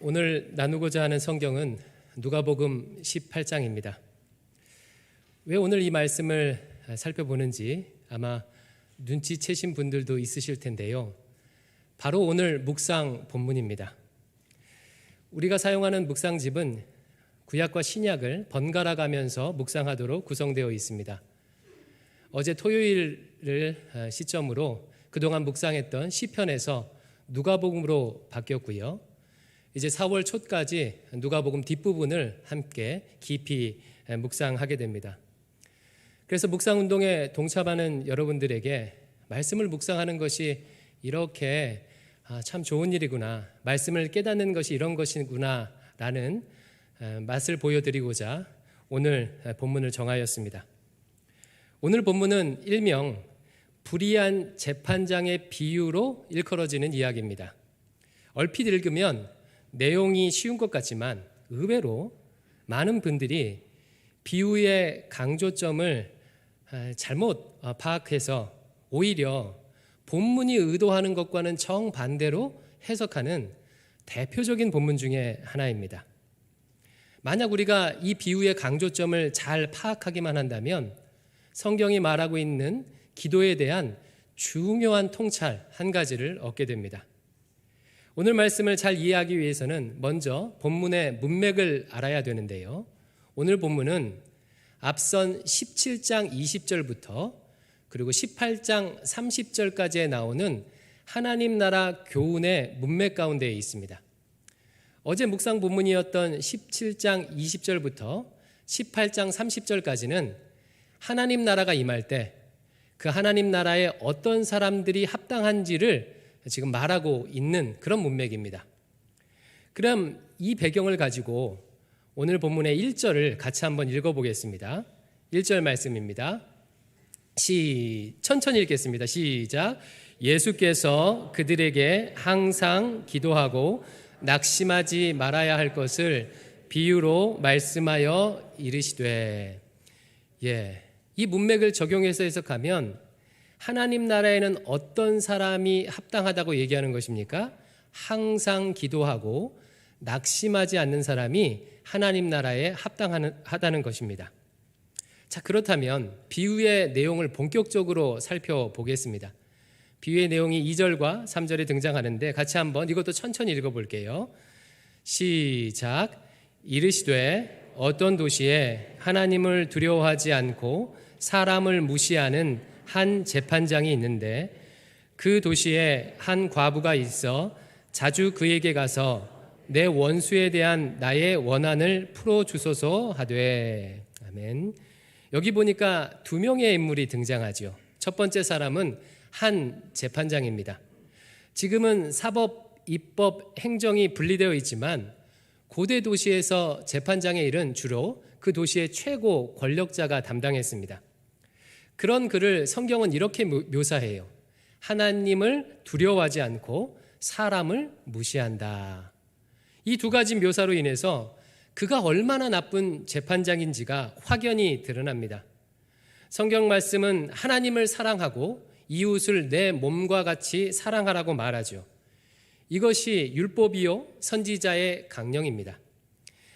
오늘 나누고자 하는 성경은 누가복음 18장입니다. 왜 오늘 이 말씀을 살펴보는지 아마 눈치채신 분들도 있으실 텐데요. 바로 오늘 묵상 본문입니다. 우리가 사용하는 묵상집은 구약과 신약을 번갈아 가면서 묵상하도록 구성되어 있습니다. 어제 토요일을 시점으로 그동안 묵상했던 시편에서 누가복음으로 바뀌었고요. 이제 4월 초까지 누가복음 뒷부분을 함께 깊이 묵상하게 됩니다. 그래서 묵상운동에 동참하는 여러분들에게 말씀을 묵상하는 것이 이렇게 참 좋은 일이구나, 말씀을 깨닫는 것이 이런 것이구나 라는 맛을 보여드리고자 오늘 본문을 정하였습니다. 오늘 본문은 일명 불의한 재판장의 비유로 일컬어지는 이야기입니다. 얼핏 읽으면 내용이 쉬운 것 같지만 의외로 많은 분들이 비유의 강조점을 잘못 파악해서 오히려 본문이 의도하는 것과는 정반대로 해석하는 대표적인 본문 중에 하나입니다. 만약 우리가 이 비유의 강조점을 잘 파악하기만 한다면 성경이 말하고 있는 기도에 대한 중요한 통찰 한 가지를 얻게 됩니다. 오늘 말씀을 잘 이해하기 위해서는 먼저 본문의 문맥을 알아야 되는데요. 오늘 본문은 앞선 17장 20절부터 그리고 18장 30절까지에 나오는 하나님 나라 교훈의 문맥 가운데에 있습니다. 어제 묵상 본문이었던 17장 20절부터 18장 30절까지는 하나님 나라가 임할 때 그 하나님 나라에 어떤 사람들이 합당한지를 지금 말하고 있는 그런 문맥입니다. 그럼 이 배경을 가지고 오늘 본문의 1절을 같이 한번 읽어보겠습니다. 1절 말씀입니다. 천천히 읽겠습니다. 시작. 예수께서 그들에게 항상 기도하고 낙심하지 말아야 할 것을 비유로 말씀하여 이르시되. 이 문맥을 적용해서 해석하면 하나님 나라에는 어떤 사람이 합당하다고 얘기하는 것입니까? 항상 기도하고 낙심하지 않는 사람이 하나님 나라에 합당하다는 것입니다. 자, 그렇다면 비유의 내용을 본격적으로 살펴보겠습니다. 비유의 내용이 2절과 3절에 등장하는데 같이 한번 이것도 천천히 읽어볼게요. 시작. 이르시되 어떤 도시에 하나님을 두려워하지 않고 사람을 무시하는 한 재판장이 있는데 그 도시에 한 과부가 있어 자주 그에게 가서 내 원수에 대한 나의 원한을 풀어주소서 하되. 아멘. 여기 보니까 두 명의 인물이 등장하죠. 첫 번째 사람은 한 재판장입니다. 지금은 사법, 입법, 행정이 분리되어 있지만 고대 도시에서 재판장의 일은 주로 그 도시의 최고 권력자가 담당했습니다. 그런 그를 성경은 이렇게 묘사해요. 하나님을 두려워하지 않고 사람을 무시한다. 이 두 가지 묘사로 인해서 그가 얼마나 나쁜 재판장인지가 확연히 드러납니다. 성경 말씀은 하나님을 사랑하고 이웃을 내 몸과 같이 사랑하라고 말하죠. 이것이 율법이요 선지자의 강령입니다.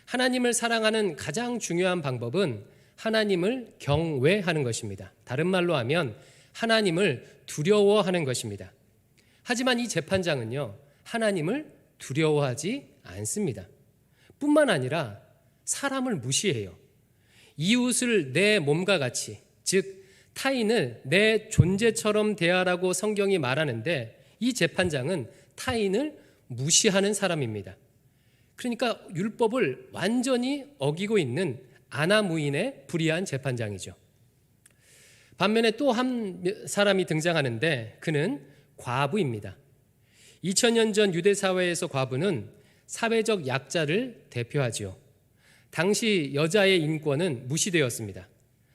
하나님을 사랑하는 가장 중요한 방법은 하나님을 경외하는 것입니다. 다른 말로 하면 하나님을 두려워하는 것입니다. 하지만 이 재판장은요, 하나님을 두려워하지 않습니다. 뿐만 아니라 사람을 무시해요. 이웃을 내 몸과 같이, 즉 타인을 내 존재처럼 대하라고 성경이 말하는데 이 재판장은 타인을 무시하는 사람입니다. 그러니까 율법을 완전히 어기고 있는 아나무인의 불의한 재판장이죠. 반면에 또 한 사람이 등장하는데 그는 과부입니다. 2000년 전 유대 사회에서 과부는 사회적 약자를 대표하지요. 당시 여자의 인권은 무시되었습니다.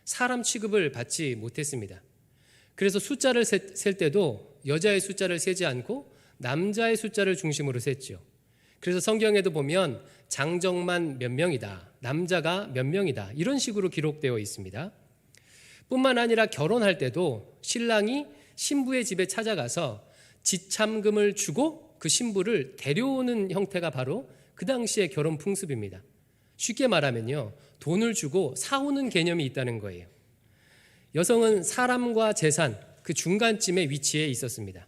사람 취급을 받지 못했습니다. 그래서 숫자를 셀 때도 여자의 숫자를 세지 않고 남자의 숫자를 중심으로 셌죠. 그래서 성경에도 보면 장정만 몇 명이다, 남자가 몇 명이다, 이런 식으로 기록되어 있습니다. 뿐만 아니라 결혼할 때도 신랑이 신부의 집에 찾아가서 지참금을 주고 그 신부를 데려오는 형태가 바로 그 당시의 결혼 풍습입니다. 쉽게 말하면요, 돈을 주고 사오는 개념이 있다는 거예요. 여성은 사람과 재산 그 중간쯤에 위치해 있었습니다.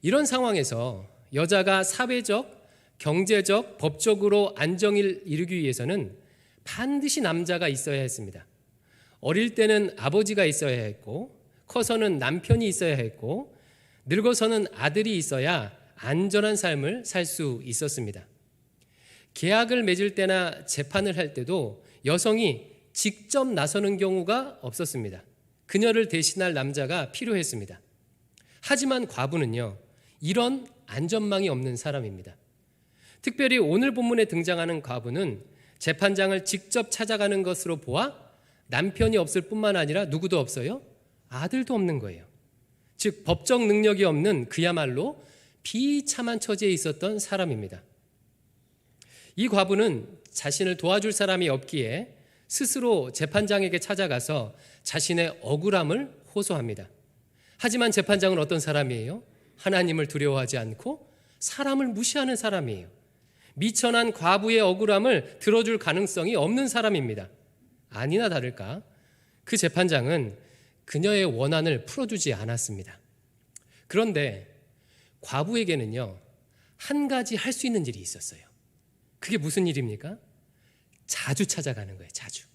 이런 상황에서 여자가 사회적, 경제적, 법적으로 안정을 이루기 위해서는 반드시 남자가 있어야 했습니다. 어릴 때는 아버지가 있어야 했고, 커서는 남편이 있어야 했고, 늙어서는 아들이 있어야 안전한 삶을 살 수 있었습니다. 계약을 맺을 때나 재판을 할 때도 여성이 직접 나서는 경우가 없었습니다. 그녀를 대신할 남자가 필요했습니다. 하지만 과부는요, 이런 안전망이 없는 사람입니다. 특별히 오늘 본문에 등장하는 과부는 재판장을 직접 찾아가는 것으로 보아 남편이 없을 뿐만 아니라 누구도 없어요? 아들도 없는 거예요. 즉 법적 능력이 없는 그야말로 비참한 처지에 있었던 사람입니다. 이 과부는 자신을 도와줄 사람이 없기에 스스로 재판장에게 찾아가서 자신의 억울함을 호소합니다. 하지만 재판장은 어떤 사람이에요? 하나님을 두려워하지 않고 사람을 무시하는 사람이에요. 미천한 과부의 억울함을 들어줄 가능성이 없는 사람입니다. 아니나 다를까 그 재판장은 그녀의 원한을 풀어주지 않았습니다. 그런데 과부에게는요, 한 가지 할 수 있는 일이 있었어요. 그게 무슨 일입니까? 자주 찾아가는 거예요. 자주.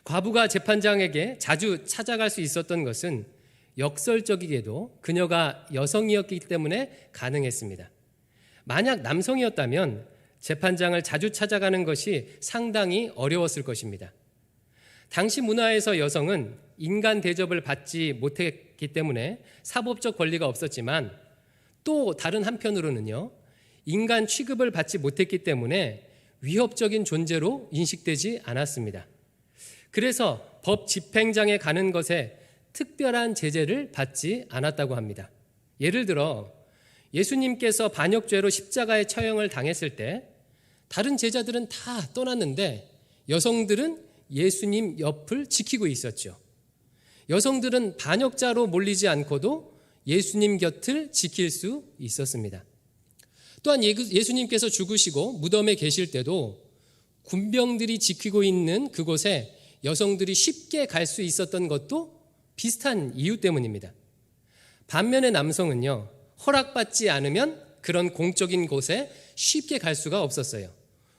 과부가 재판장에게 자주 찾아갈 수 있었던 것은 역설적이게도 그녀가 여성이었기 때문에 가능했습니다. 만약 남성이었다면 재판장을 자주 찾아가는 것이 상당히 어려웠을 것입니다. 당시 문화에서 여성은 인간 대접을 받지 못했기 때문에 사법적 권리가 없었지만 또 다른 한편으로는요, 인간 취급을 받지 못했기 때문에 위협적인 존재로 인식되지 않았습니다. 그래서 법 집행장에 가는 것에 특별한 제재를 받지 않았다고 합니다. 예를 들어 예수님께서 반역죄로 십자가에 처형을 당했을 때 다른 제자들은 다 떠났는데 여성들은 예수님 옆을 지키고 있었죠. 여성들은 반역자로 몰리지 않고도 예수님 곁을 지킬 수 있었습니다. 또한 예수님께서 죽으시고 무덤에 계실 때도 군병들이 지키고 있는 그곳에 여성들이 쉽게 갈 수 있었던 것도 비슷한 이유 때문입니다. 반면에 남성은요, 허락받지 않으면 그런 공적인 곳에 쉽게 갈 수가 없었어요.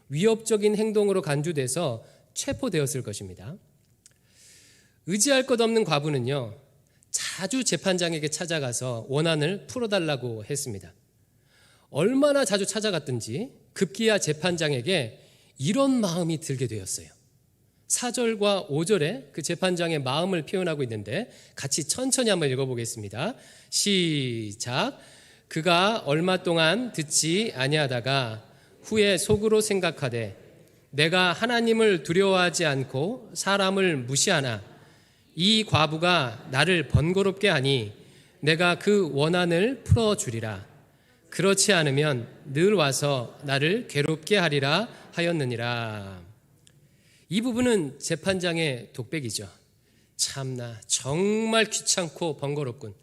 위협적인 행동으로 간주돼서 체포되었을 것입니다. 의지할 것 없는 과부는요, 자주 재판장에게 찾아가서 원한을 풀어달라고 했습니다. 얼마나 자주 찾아갔든지 급기야 재판장에게 이런 마음이 들게 되었어요. 4절과 5절에 그 재판장의 마음을 표현하고 있는데 같이 천천히 한번 읽어보겠습니다. 시작. 그가 얼마 동안 듣지 아니하다가 후에 속으로 생각하되 내가 하나님을 두려워하지 않고 사람을 무시하나 이 과부가 나를 번거롭게 하니 내가 그 원한을 풀어주리라. 그렇지 않으면 늘 와서 나를 괴롭게 하리라 하였느니라. 이 부분은 재판장의 독백이죠. 참나 정말 귀찮고 번거롭군.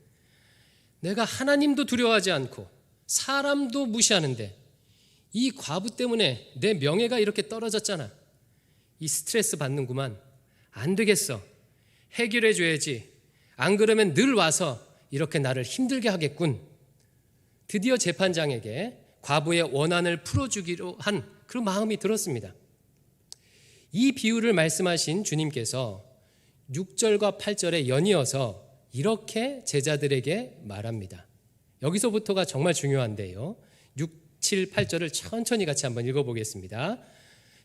내가 하나님도 두려워하지 않고 사람도 무시하는데 이 과부 때문에 내 명예가 이렇게 떨어졌잖아. 이 스트레스 받는구만. 안 되겠어. 해결해 줘야지. 안 그러면 늘 와서 이렇게 나를 힘들게 하겠군. 드디어 재판장에게 과부의 원한을 풀어주기로 한 그런 마음이 들었습니다. 이 비유를 말씀하신 주님께서 6절과 8절에 연이어서 이렇게 제자들에게 말합니다. 여기서부터가 정말 중요한데요. 6, 7, 8절을 천천히 같이 한번 읽어보겠습니다.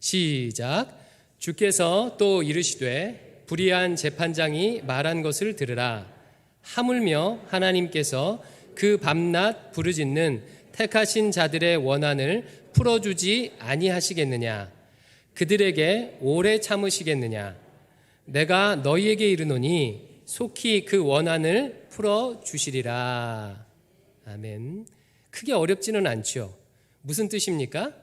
시작. 주께서 또 이르시되 불의한 재판장이 말한 것을 들으라. 하물며 하나님께서 그 밤낮 부르짖는 택하신 자들의 원한을 풀어주지 아니하시겠느냐. 그들에게 오래 참으시겠느냐. 내가 너희에게 이르노니 속히 그 원한을 풀어주시리라. 아멘. 크게 어렵지는 않죠. 무슨 뜻입니까?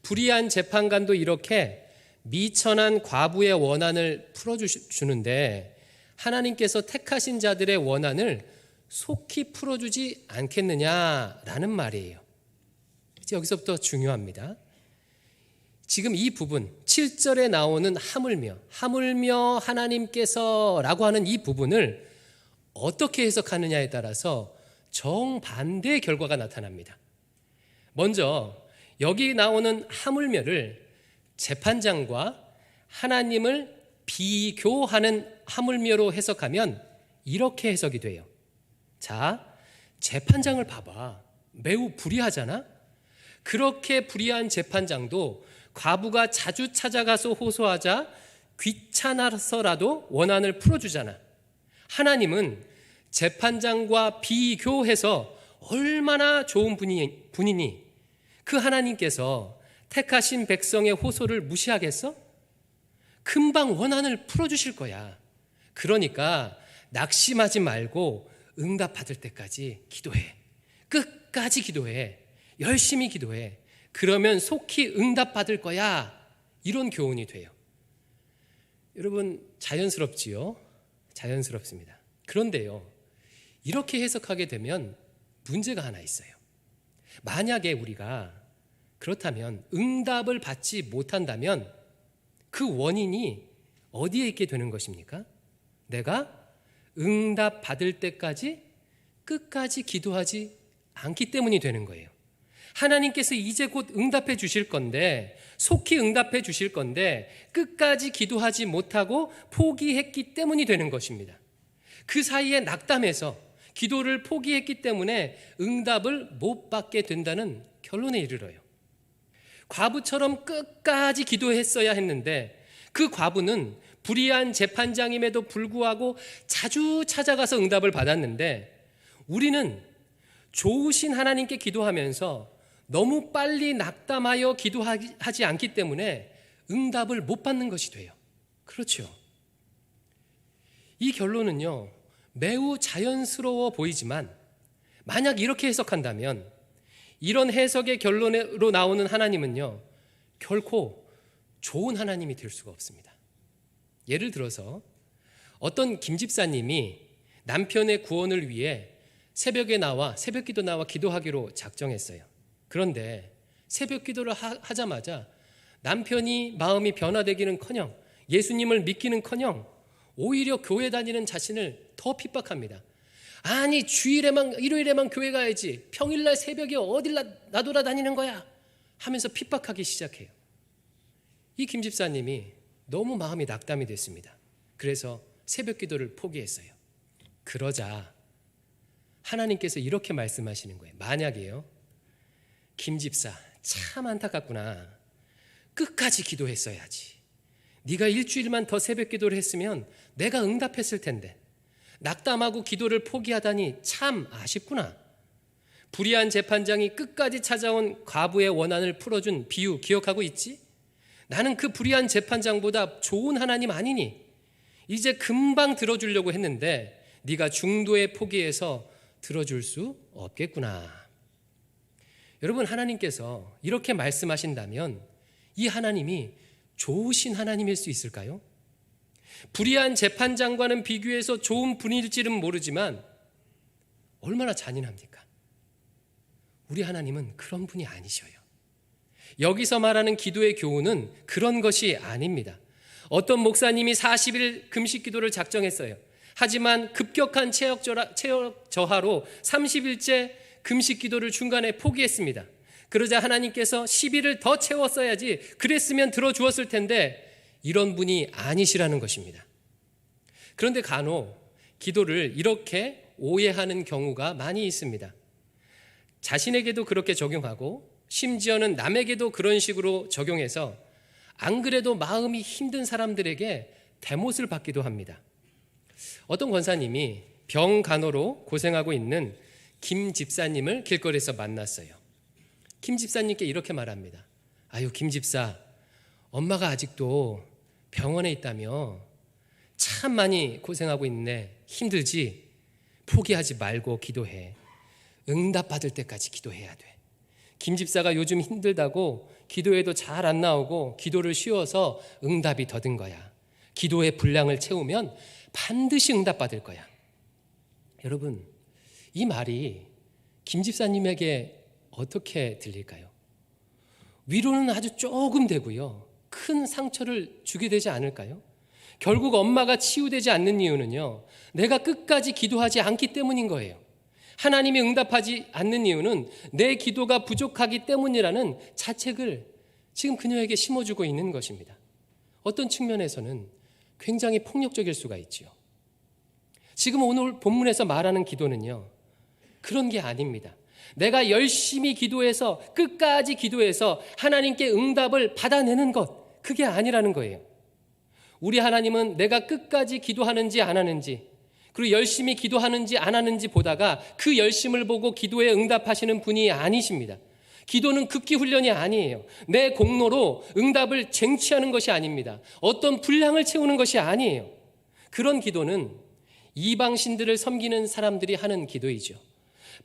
불의한 재판관도 이렇게 미천한 과부의 원한을 풀어주는데 하나님께서 택하신 자들의 원한을 속히 풀어주지 않겠느냐라는 말이에요. 이제 여기서부터 중요합니다. 지금 이 부분 7절에 나오는 하물며 하나님께서라고 하는 이 부분을 어떻게 해석하느냐에 따라서 정반대의 결과가 나타납니다. 먼저 여기 나오는 하물며를 재판장과 하나님을 비교하는 하물며로 해석하면 이렇게 해석이 돼요. 자, 재판장을 봐봐. 매우 불의하잖아? 그렇게 불의한 재판장도 과부가 자주 찾아가서 호소하자 귀찮아서라도 원한을 풀어주잖아. 하나님은 재판장과 비교해서 얼마나 좋은 분이니 그 하나님께서 택하신 백성의 호소를 무시하겠어? 금방 원한을 풀어주실 거야. 그러니까 낙심하지 말고 응답받을 때까지 기도해. 끝까지 기도해. 열심히 기도해. 그러면 속히 응답받을 거야. 이런 교훈이 돼요. 여러분, 자연스럽지요? 자연스럽습니다. 그런데요, 이렇게 해석하게 되면 문제가 하나 있어요. 만약에 우리가 그렇다면 응답을 받지 못한다면 그 원인이 어디에 있게 되는 것입니까? 내가 응답 받을 때까지 끝까지 기도하지 않기 때문이 되는 거예요. 하나님께서 이제 곧 응답해 주실 건데, 속히 응답해 주실 건데 끝까지 기도하지 못하고 포기했기 때문이 되는 것입니다. 그 사이에 낙담해서 기도를 포기했기 때문에 응답을 못 받게 된다는 결론에 이르러요. 과부처럼 끝까지 기도했어야 했는데 그 과부는 불의한 재판장임에도 불구하고 자주 찾아가서 응답을 받았는데, 우리는 좋으신 하나님께 기도하면서 너무 빨리 낙담하여 기도하지 않기 때문에 응답을 못 받는 것이 돼요. 그렇죠? 이 결론은요, 매우 자연스러워 보이지만 만약 이렇게 해석한다면, 이런 해석의 결론으로 나오는 하나님은요, 결코 좋은 하나님이 될 수가 없습니다. 예를 들어서 어떤 김 집사님이 남편의 구원을 위해 새벽기도 나와 기도하기로 작정했어요. 그런데 새벽 기도를 하자마자 남편이 마음이 변화되기는커녕 예수님을 믿기는커녕 오히려 교회 다니는 자신을 더 핍박합니다. 아니, 일요일에만 교회 가야지, 평일날 새벽에 어딜 나돌아다니는 거야 하면서 핍박하기 시작해요. 이 김 집사님이 너무 마음이 낙담이 됐습니다. 그래서 새벽 기도를 포기했어요. 그러자 하나님께서 이렇게 말씀하시는 거예요. 만약에요, 김 집사 참 안타깝구나. 끝까지 기도했어야지. 네가 일주일만 더 새벽 기도를 했으면 내가 응답했을 텐데 낙담하고 기도를 포기하다니 참 아쉽구나. 불의한 재판장이 끝까지 찾아온 과부의 원한을 풀어준 비유 기억하고 있지? 나는 그 불의한 재판장보다 좋은 하나님 아니니 이제 금방 들어주려고 했는데 네가 중도에 포기해서 들어줄 수 없겠구나. 여러분, 하나님께서 이렇게 말씀하신다면 이 하나님이 좋으신 하나님일 수 있을까요? 불의한 재판장과는 비교해서 좋은 분일지는 모르지만 얼마나 잔인합니까? 우리 하나님은 그런 분이 아니셔요. 여기서 말하는 기도의 교훈은 그런 것이 아닙니다. 어떤 목사님이 40일 금식 기도를 작정했어요. 하지만 급격한 체력 저하로 30일째 금식 기도를 중간에 포기했습니다. 그러자 하나님께서 10일을 더 채웠어야지, 그랬으면 들어주었을 텐데 이런 분이 아니시라는 것입니다. 그런데 간혹 기도를 이렇게 오해하는 경우가 많이 있습니다. 자신에게도 그렇게 적용하고 심지어는 남에게도 그런 식으로 적용해서 안 그래도 마음이 힘든 사람들에게 대못을 받기도 합니다. 어떤 권사님이 병간호로 고생하고 있는 김 집사님을 길거리에서 만났어요. 김 집사님께 이렇게 말합니다. 아유, 김 집사, 엄마가 아직도 병원에 있다며? 참 많이 고생하고 있네. 힘들지? 포기하지 말고 기도해. 응답받을 때까지 기도해야 돼. 김 집사가 요즘 힘들다고 기도해도 잘 안 나오고 기도를 쉬어서 응답이 더딘 거야. 기도의 분량을 채우면 반드시 응답받을 거야. 여러분, 이 말이 김 집사님에게 어떻게 들릴까요? 위로는 아주 조금 되고요, 큰 상처를 주게 되지 않을까요? 결국 엄마가 치유되지 않는 이유는요, 내가 끝까지 기도하지 않기 때문인 거예요. 하나님이 응답하지 않는 이유는 내 기도가 부족하기 때문이라는 자책을 지금 그녀에게 심어주고 있는 것입니다. 어떤 측면에서는 굉장히 폭력적일 수가 있지요. 지금 오늘 본문에서 말하는 기도는요, 그런 게 아닙니다. 내가 열심히 기도해서 끝까지 기도해서 하나님께 응답을 받아내는 것, 그게 아니라는 거예요. 우리 하나님은 내가 끝까지 기도하는지 안 하는지, 그리고 열심히 기도하는지 안 하는지 보다가 그 열심을 보고 기도에 응답하시는 분이 아니십니다. 기도는 극기 훈련이 아니에요. 내 공로로 응답을 쟁취하는 것이 아닙니다. 어떤 분량을 채우는 것이 아니에요. 그런 기도는 이방신들을 섬기는 사람들이 하는 기도이죠.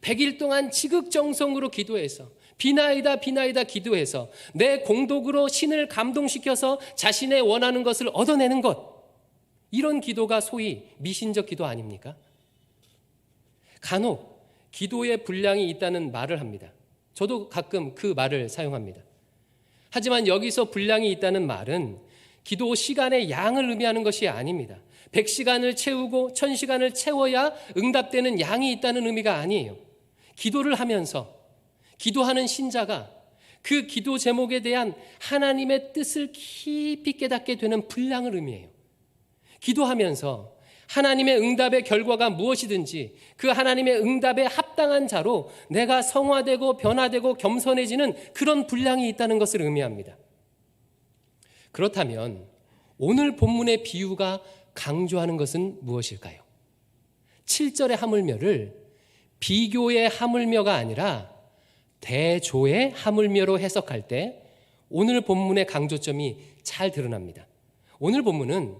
100일 동안 지극정성으로 기도해서 비나이다 기도해서 내 공덕으로 신을 감동시켜서 자신의 원하는 것을 얻어내는 것, 이런 기도가 소위 미신적 기도 아닙니까? 간혹 기도에 분량이 있다는 말을 합니다. 저도 가끔 그 말을 사용합니다. 하지만 여기서 분량이 있다는 말은 기도 시간의 양을 의미하는 것이 아닙니다. 100시간을 채우고 1000시간을 채워야 응답되는 양이 있다는 의미가 아니에요. 기도를 하면서 기도하는 신자가 그 기도 제목에 대한 하나님의 뜻을 깊이 깨닫게 되는 분량을 의미해요. 기도하면서 하나님의 응답의 결과가 무엇이든지 그 하나님의 응답에 합당한 자로 내가 성화되고 변화되고 겸손해지는 그런 분량이 있다는 것을 의미합니다. 그렇다면 오늘 본문의 비유가 강조하는 것은 무엇일까요? 7절의 하물며를 비교의 하물며가 아니라 대조의 하물며로 해석할 때 오늘 본문의 강조점이 잘 드러납니다. 오늘 본문은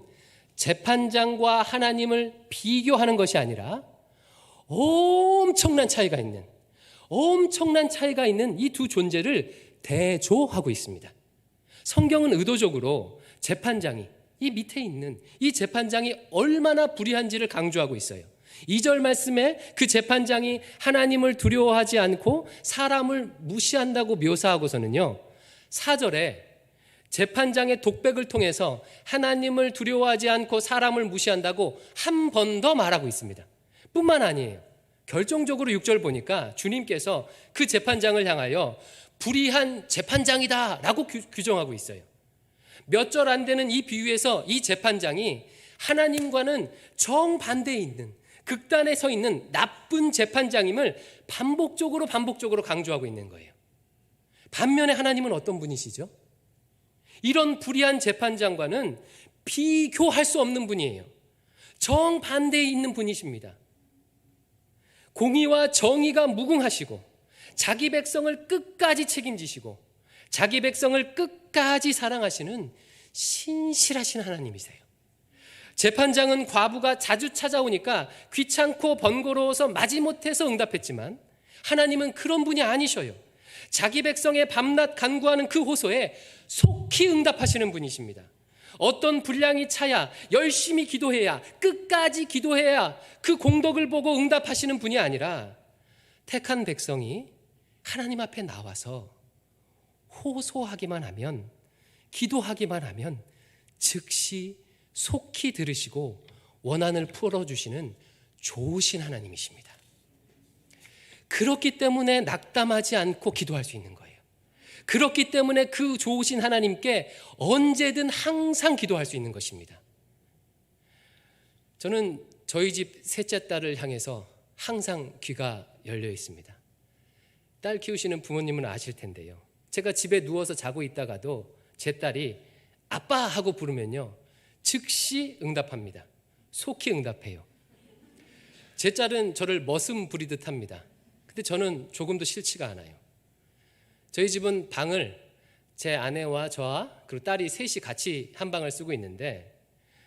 재판장과 하나님을 비교하는 것이 아니라 엄청난 차이가 있는 이 두 존재를 대조하고 있습니다. 성경은 의도적으로 재판장이, 이 밑에 있는 이 재판장이 얼마나 불의한지를 강조하고 있어요. 2절 말씀에 그 재판장이 하나님을 두려워하지 않고 사람을 무시한다고 묘사하고서는요, 4절에 재판장의 독백을 통해서 하나님을 두려워하지 않고 사람을 무시한다고 한 번 더 말하고 있습니다. 뿐만 아니에요. 결정적으로 6절 보니까 주님께서 그 재판장을 향하여 불의한 재판장이다 라고 규정하고 있어요. 몇 절 안 되는 이 비유에서 이 재판장이 하나님과는 정반대에 있는, 극단에 서 있는 나쁜 재판장임을 반복적으로 강조하고 있는 거예요. 반면에 하나님은 어떤 분이시죠? 이런 불의한 재판장과는 비교할 수 없는 분이에요. 정반대에 있는 분이십니다. 공의와 정의가 무궁하시고 자기 백성을 끝까지 책임지시고 자기 백성을 끝까지 사랑하시는 신실하신 하나님이세요. 재판장은 과부가 자주 찾아오니까 귀찮고 번거로워서 마지못해서 응답했지만 하나님은 그런 분이 아니셔요. 자기 백성의 밤낮 간구하는 그 호소에 속히 응답하시는 분이십니다. 어떤 분량이 차야 열심히 기도해야, 끝까지 기도해야 그 공덕을 보고 응답하시는 분이 아니라 택한 백성이 하나님 앞에 나와서 호소하기만 하면, 기도하기만 하면 즉시 속히 들으시고 원한을 풀어주시는 좋으신 하나님이십니다. 그렇기 때문에 낙담하지 않고 기도할 수 있는 거예요. 그렇기 때문에 그 좋으신 하나님께 언제든 항상 기도할 수 있는 것입니다. 저는 저희 집 셋째 딸을 향해서 항상 귀가 열려 있습니다. 딸 키우시는 부모님은 아실 텐데요. 제가 집에 누워서 자고 있다가도 제 딸이 아빠 하고 부르면요, 즉시 응답합니다. 속히 응답해요. 제 딸은 저를 머슴 부리듯 합니다. 근데 저는 조금도 싫지가 않아요. 저희 집은 방을 제 아내와 저와 그리고 딸이 셋이 같이 한 방을 쓰고 있는데,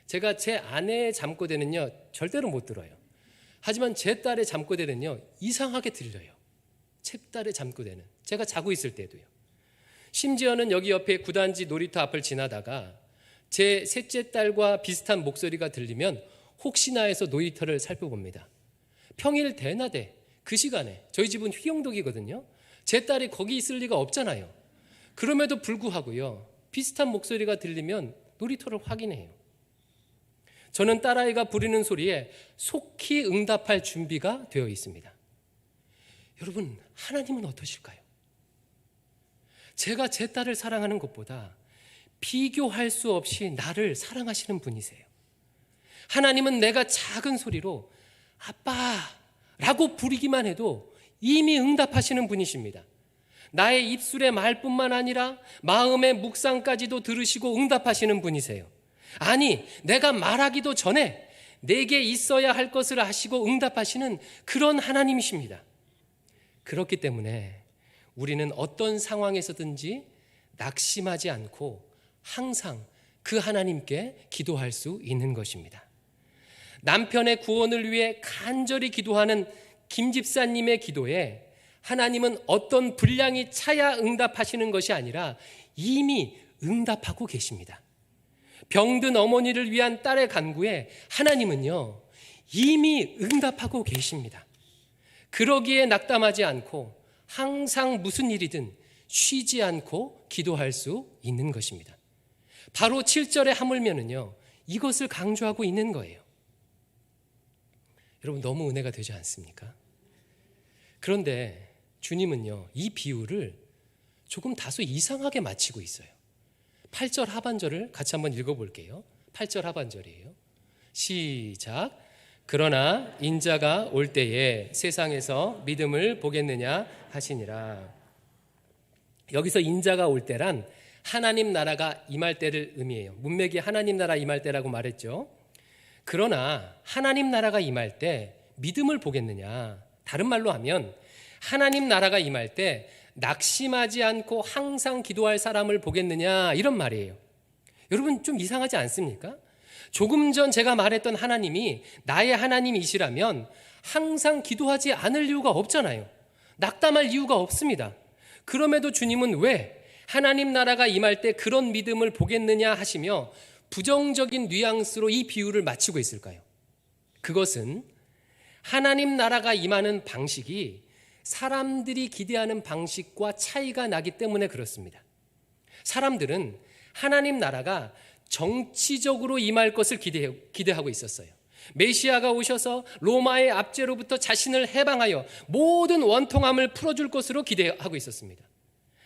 제가 제 아내의 잠꼬대는요 절대로 못 들어요. 하지만 제 딸의 잠꼬대는요 이상하게 들려요. 제 딸의 잠꼬대는 제가 자고 있을 때도요. 심지어는 여기 옆에 구단지 놀이터 앞을 지나다가 제 셋째 딸과 비슷한 목소리가 들리면 혹시나 해서 놀이터를 살펴봅니다. 평일 대낮에 그 시간에 저희 집은 휘영동이거든요. 제 딸이 거기 있을 리가 없잖아요. 그럼에도 불구하고요, 비슷한 목소리가 들리면 놀이터를 확인해요. 저는 딸아이가 부리는 소리에 속히 응답할 준비가 되어 있습니다. 여러분, 하나님은 어떠실까요? 제가 제 딸을 사랑하는 것보다 비교할 수 없이 나를 사랑하시는 분이세요. 하나님은 내가 작은 소리로 아빠라고 부르기만 해도 이미 응답하시는 분이십니다. 나의 입술의 말뿐만 아니라 마음의 묵상까지도 들으시고 응답하시는 분이세요. 아니, 내가 말하기도 전에 내게 있어야 할 것을 아시고 응답하시는 그런 하나님이십니다. 그렇기 때문에 우리는 어떤 상황에서든지 낙심하지 않고 항상 그 하나님께 기도할 수 있는 것입니다. 남편의 구원을 위해 간절히 기도하는 김 집사님의 기도에 하나님은 어떤 분량이 차야 응답하시는 것이 아니라 이미 응답하고 계십니다. 병든 어머니를 위한 딸의 간구에 하나님은요, 이미 응답하고 계십니다. 그러기에 낙담하지 않고 항상 무슨 일이든 쉬지 않고 기도할 수 있는 것입니다. 바로 7절에 하물며는요, 이것을 강조하고 있는 거예요. 여러분, 너무 은혜가 되지 않습니까? 그런데 주님은요, 이 비유를 조금 다소 이상하게 마치고 있어요. 8절 하반절을 같이 한번 읽어볼게요. 8절 하반절이에요. 시작. 그러나 인자가 올 때에 세상에서 믿음을 보겠느냐 하시니라. 여기서 인자가 올 때란 하나님 나라가 임할 때를 의미해요. 문맥이 하나님 나라 임할 때라고 말했죠. 그러나 하나님 나라가 임할 때 믿음을 보겠느냐, 다른 말로 하면 하나님 나라가 임할 때 낙심하지 않고 항상 기도할 사람을 보겠느냐, 이런 말이에요. 여러분, 좀 이상하지 않습니까? 조금 전 제가 말했던 하나님이 나의 하나님이시라면 항상 기도하지 않을 이유가 없잖아요. 낙담할 이유가 없습니다. 그럼에도 주님은 왜 하나님 나라가 임할 때 그런 믿음을 보겠느냐 하시며 부정적인 뉘앙스로 이 비유를 마치고 있을까요? 그것은 하나님 나라가 임하는 방식이 사람들이 기대하는 방식과 차이가 나기 때문에 그렇습니다. 사람들은 하나님 나라가 정치적으로 임할 것을 기대하고 있었어요. 메시아가 오셔서 로마의 압제로부터 자신을 해방하여 모든 원통함을 풀어줄 것으로 기대하고 있었습니다.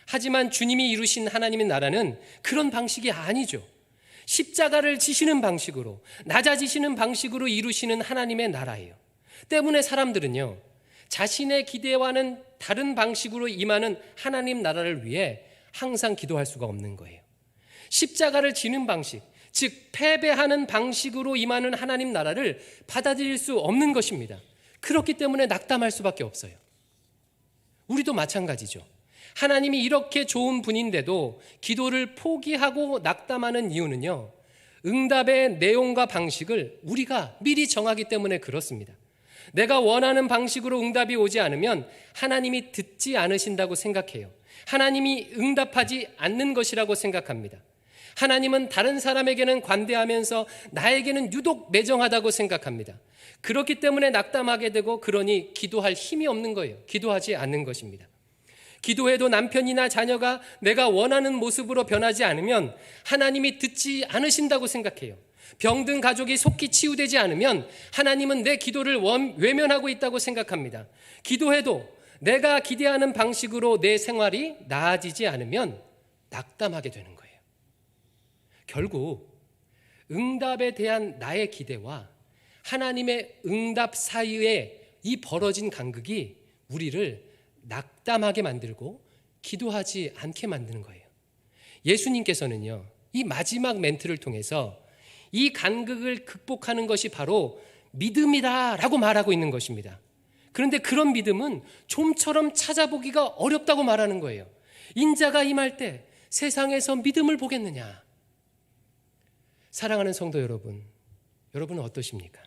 하지만 주님이 이루신 하나님의 나라는 그런 방식이 아니죠. 십자가를 지시는 방식으로, 낮아지시는 방식으로 이루시는 하나님의 나라예요. 때문에 사람들은요, 자신의 기대와는 다른 방식으로 임하는 하나님 나라를 위해 항상 기도할 수가 없는 거예요. 십자가를 지는 방식, 즉 패배하는 방식으로 임하는 하나님 나라를 받아들일 수 없는 것입니다. 그렇기 때문에 낙담할 수밖에 없어요. 우리도 마찬가지죠. 하나님이 이렇게 좋은 분인데도 기도를 포기하고 낙담하는 이유는요, 응답의 내용과 방식을 우리가 미리 정하기 때문에 그렇습니다. 내가 원하는 방식으로 응답이 오지 않으면 하나님이 듣지 않으신다고 생각해요. 하나님이 응답하지 않는 것이라고 생각합니다. 하나님은 다른 사람에게는 관대하면서 나에게는 유독 매정하다고 생각합니다. 그렇기 때문에 낙담하게 되고, 그러니 기도할 힘이 없는 거예요. 기도하지 않는 것입니다. 기도해도 남편이나 자녀가 내가 원하는 모습으로 변하지 않으면 하나님이 듣지 않으신다고 생각해요. 병든 가족이 속히 치유되지 않으면 하나님은 내 기도를 외면하고 있다고 생각합니다. 기도해도 내가 기대하는 방식으로 내 생활이 나아지지 않으면 낙담하게 되는 거예요. 결국 응답에 대한 나의 기대와 하나님의 응답 사이에 이 벌어진 간극이 우리를 낙담하게 만들고 기도하지 않게 만드는 거예요. 예수님께서는요, 이 마지막 멘트를 통해서 이 간극을 극복하는 것이 바로 믿음이다라고 말하고 있는 것입니다. 그런데 그런 믿음은 좀처럼 찾아보기가 어렵다고 말하는 거예요. 인자가 임할 때 세상에서 믿음을 보겠느냐? 사랑하는 성도 여러분, 여러분은 어떠십니까?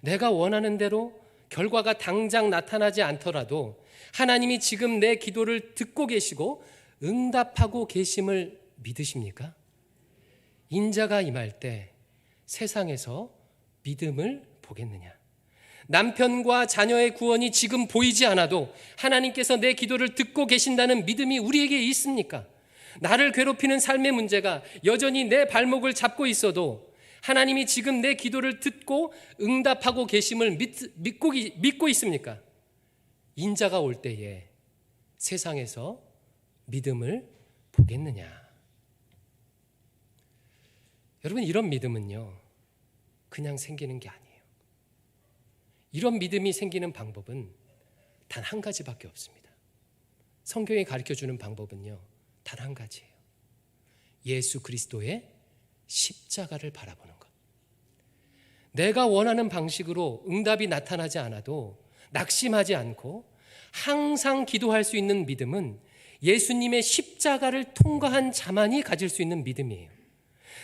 내가 원하는 대로 결과가 당장 나타나지 않더라도 하나님이 지금 내 기도를 듣고 계시고 응답하고 계심을 믿으십니까? 인자가 임할 때 세상에서 믿음을 보겠느냐? 남편과 자녀의 구원이 지금 보이지 않아도 하나님께서 내 기도를 듣고 계신다는 믿음이 우리에게 있습니까? 나를 괴롭히는 삶의 문제가 여전히 내 발목을 잡고 있어도 하나님이 지금 내 기도를 듣고 응답하고 계심을 믿고 있습니까? 인자가 올 때에 세상에서 믿음을 보겠느냐? 여러분, 이런 믿음은요, 그냥 생기는 게 아니에요. 이런 믿음이 생기는 방법은 단 한 가지밖에 없습니다. 성경이 가르쳐주는 방법은요, 단 한 가지예요. 예수 그리스도의 십자가를 바라보는 것. 내가 원하는 방식으로 응답이 나타나지 않아도 낙심하지 않고 항상 기도할 수 있는 믿음은 예수님의 십자가를 통과한 자만이 가질 수 있는 믿음이에요.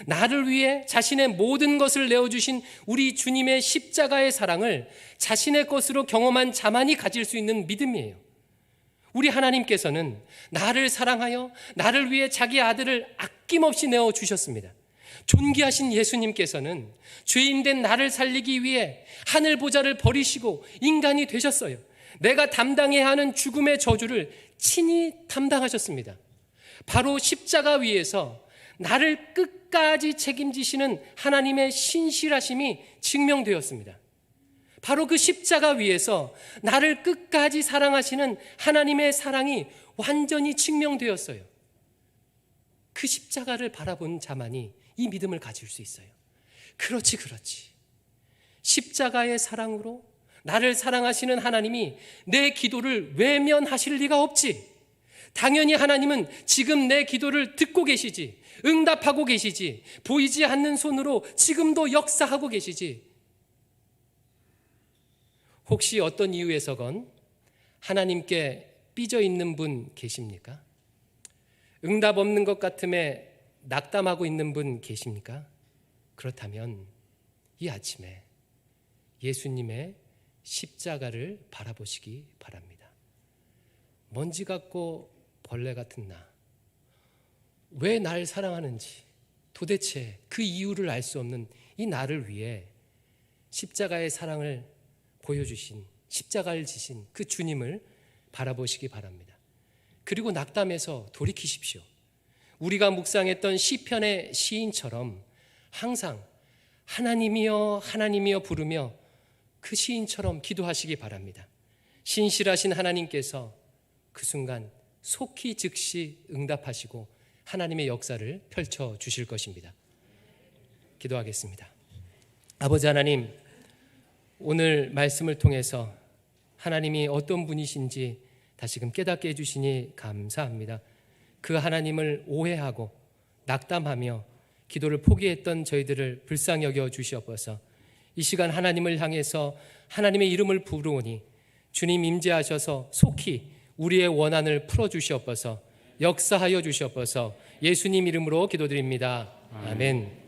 나를 위해 자신의 모든 것을 내어주신 우리 주님의 십자가의 사랑을 자신의 것으로 경험한 자만이 가질 수 있는 믿음이에요. 우리 하나님께서는 나를 사랑하여 나를 위해 자기 아들을 아낌없이 내어주셨습니다. 존귀하신 예수님께서는 죄인된 나를 살리기 위해 하늘 보좌를 버리시고 인간이 되셨어요. 내가 담당해야 하는 죽음의 저주를 친히 담당하셨습니다. 바로 십자가 위에서 나를 끝까지 책임지시는 하나님의 신실하심이 증명되었습니다. 바로 그 십자가 위에서 나를 끝까지 사랑하시는 하나님의 사랑이 완전히 증명되었어요. 그 십자가를 바라본 자만이 이 믿음을 가질 수 있어요. 그렇지. 십자가의 사랑으로 나를 사랑하시는 하나님이 내 기도를 외면하실 리가 없지. 당연히 하나님은 지금 내 기도를 듣고 계시지, 응답하고 계시지, 보이지 않는 손으로 지금도 역사하고 계시지. 혹시 어떤 이유에서건 하나님께 삐져 있는 분 계십니까? 응답 없는 것 같음에 낙담하고 있는 분 계십니까? 그렇다면 이 아침에 예수님의 십자가를 바라보시기 바랍니다. 먼지 같고 벌레 같은 나, 왜 날 사랑하는지 도대체 그 이유를 알 수 없는 이 나를 위해 십자가의 사랑을 보여주신, 십자가를 지신 그 주님을 바라보시기 바랍니다. 그리고 낙담해서 돌이키십시오. 우리가 묵상했던 시편의 시인처럼 항상 하나님이여 하나님이여 부르며 그 시인처럼 기도하시기 바랍니다. 신실하신 하나님께서 그 순간 속히 즉시 응답하시고 하나님의 역사를 펼쳐주실 것입니다. 기도하겠습니다. 아버지 하나님, 오늘 말씀을 통해서 하나님이 어떤 분이신지 다시금 깨닫게 해주시니 감사합니다. 그 하나님을 오해하고 낙담하며 기도를 포기했던 저희들을 불쌍히 여겨 주시옵소서. 이 시간 하나님을 향해서 하나님의 이름을 부르오니 주님 임재하셔서 속히 우리의 원한을 풀어주시옵소서. 역사하여 주시옵소서. 예수님 이름으로 기도드립니다. 아멘.